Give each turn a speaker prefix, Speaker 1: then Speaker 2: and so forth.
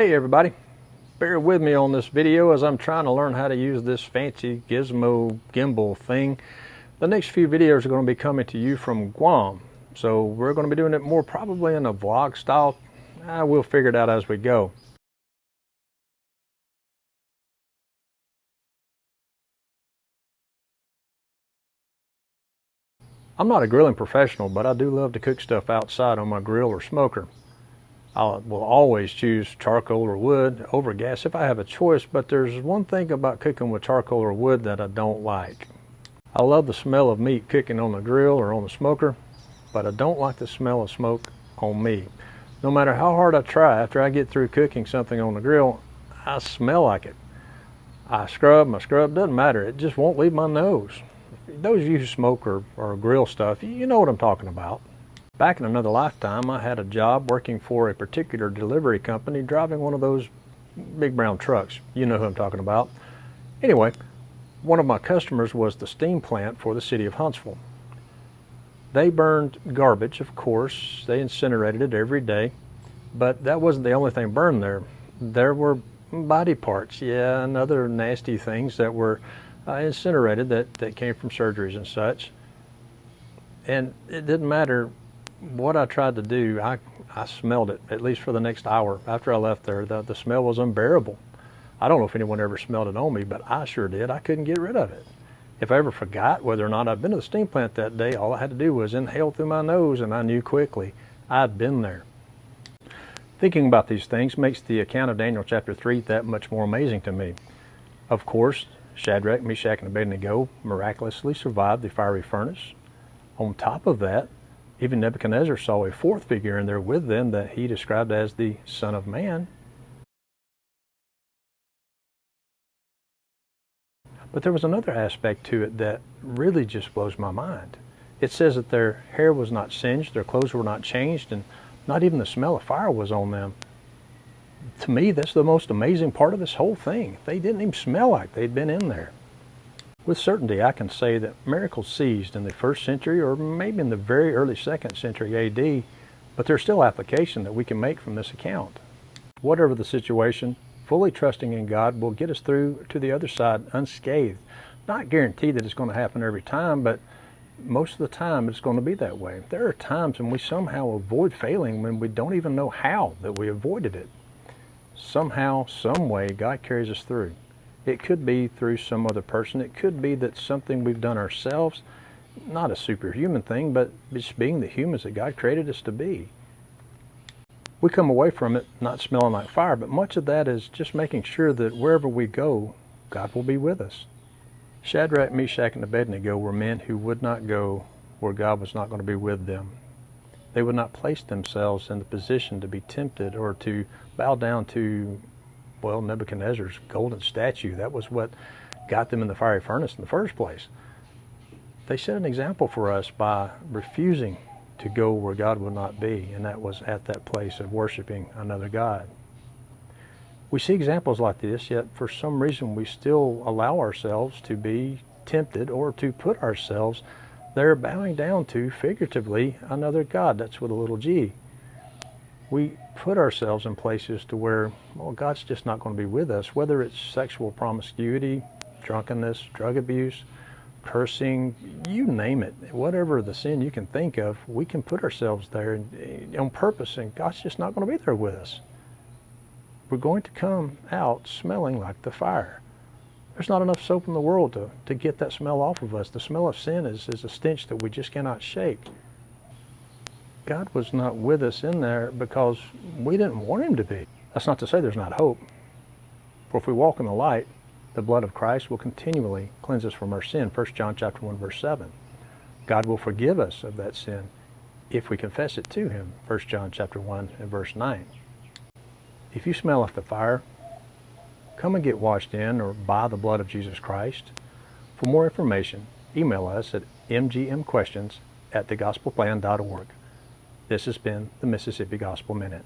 Speaker 1: Hey everybody, bear with me on this video as I'm trying to learn how to use this fancy gizmo gimbal thing. The next few videos are going to be coming to you from Guam, so we're going to be doing it more probably in a vlog style. We'll figure it out as we go. I'm not a grilling professional, but I do love to cook stuff outside on my grill or smoker. I will always choose charcoal or wood over gas if I have a choice, but there's one thing about cooking with charcoal or wood that I don't like. I love the smell of meat cooking on the grill or on the smoker, but I don't like the smell of smoke on me. No matter how hard I try, after I get through cooking something on the grill, I smell like it. I scrub, my scrub, doesn't matter, it just won't leave my nose. Those of you who smoke or grill stuff, you know what I'm talking about. Back in another lifetime, I had a job working for a particular delivery company, driving one of those big brown trucks. You know who I'm talking about. Anyway, one of my customers was the steam plant for the city of Huntsville. They burned garbage, of course. They incinerated it every day, but that wasn't the only thing burned there. There were body parts, and other nasty things that were incinerated that came from surgeries and such. And it didn't matter what I tried to do, I smelled it, at least for the next hour. After I left there, the smell was unbearable. I don't know if anyone ever smelled it on me, but I sure did. I couldn't get rid of it. If I ever forgot whether or not I'd been to the steam plant that day, all I had to do was inhale through my nose, and I knew quickly I'd been there. Thinking about these things makes the account of Daniel chapter 3 that much more amazing to me. Of course, Shadrach, Meshach, and Abednego miraculously survived the fiery furnace. On top of that, even Nebuchadnezzar saw a fourth figure in there with them that he described as the Son of Man. But there was another aspect to it that really just blows my mind. It says that their hair was not singed, their clothes were not changed, and not even the smell of fire was on them. To me, that's the most amazing part of this whole thing. They didn't even smell like they'd been in there. With certainty, I can say that miracles ceased in the 1st century or maybe in the very early 2nd century AD, but there's still application that we can make from this account. Whatever the situation, fully trusting in God will get us through to the other side unscathed. Not guaranteed that it's going to happen every time, but most of the time it's going to be that way. There are times when we somehow avoid failing when we don't even know how that we avoided it. Somehow, some way, God carries us through. It could be through some other person. It could be that something we've done ourselves, not a superhuman thing, but just being the humans that God created us to be. We come away from it not smelling like fire, but much of that is just making sure that wherever we go, God will be with us. Shadrach, Meshach, and Abednego were men who would not go where God was not going to be with them. They would not place themselves in the position to be tempted or to bow down to Nebuchadnezzar's golden statue. That was what got them in the fiery furnace in the first place. They set an example for us by refusing to go where God would not be, and that was at that place of worshiping another God. We see examples like this, yet for some reason we still allow ourselves to be tempted or to put ourselves there bowing down to, figuratively, another God. That's with a little g. We put ourselves in places to where, God's just not going to be with us, whether it's sexual promiscuity, drunkenness, drug abuse, cursing, you name it. Whatever the sin you can think of, we can put ourselves there on purpose, and God's just not going to be there with us. We're going to come out smelling like the fire. There's not enough soap in the world to get that smell off of us. The smell of sin is a stench that we just cannot shake. God was not with us in there because we didn't want him to be. That's not to say there's not hope. For if we walk in the light, the blood of Christ will continually cleanse us from our sin. 1 John chapter 1, verse 7. God will forgive us of that sin if we confess it to him. 1 John chapter 1 and verse 9. If you smell like the fire, come and get washed in or by the blood of Jesus Christ. For more information, email us at mgmquestions@thegospelplan.org. This has been the Mississippi Gospel Minute.